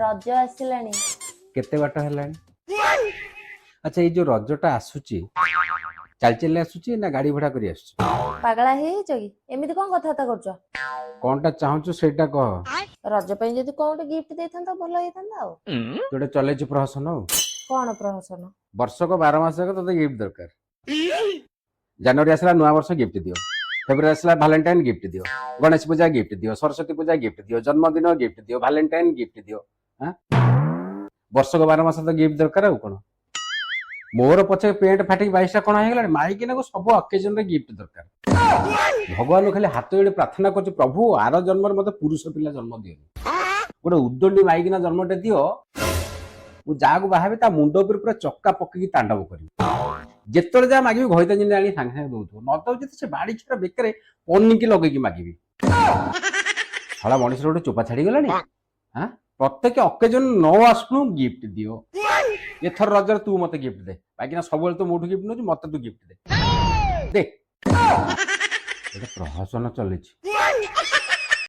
रज आसिलानी केते बाट हेलानी अच्छा ये जो रजटा आसुची चल चल आसुची ना गाड़ी भड़ा करी आसुची पागला हे कि एमिति कोन कथाता करछ कोनटा चाहूछु सेटा कह रज पई जदी कोन गिफ्ट देथांता भलो हेथांता जोटे चलेछ प्रहसन कोन प्रहसन वर्षक 12 मास का तते गिफ्ट दरकार जनवरी आसला नुआ वर्ष गिफ्ट दियो फेब्रुआरी आसला वैलेंटाइन गिफ्ट दियो गणेश पूजा गिफ्ट दियो सरस्वती पूजा गिफ्ट दियो जन्मदिन गिफ्ट दियो वैलेंटाइन गिफ्ट दियो हां वर्षक 12 मास तो गिफ्ट दरकार आ कोन मोर पछे पेट फाटी 22 कोन हे गेला माइकिना को सब ओकेजन रे गिफ्ट दरकार भगवान खाली हाथ जोड़ी प्रार्थना करछ प्रभु आर जन्म रे मते पुरुष पिला जन्म दियो गोटे उद्दंडी माइकिना जन्मटे दियो मु जागु बाहाबे ता मुंड उपर पूरा चक्का पक्की तांडव करी जेतले जा मागिबी घइता जिन आनी सांगे सांगे दउथु न दउ जते से बाड़ी छरा बेकरे पन्निकी लगेकी मागिबी हला मनिस रोड चोपा छाडी गेलानी हां प्रत्येक ओकेजन नो आसनु गिफ्ट दियो एथर रजर तू मते गिफ्ट दे बाकी सब तो मोठू गिफ्ट नो मते तू गिफ्ट दे दे प्रहसन चलेछि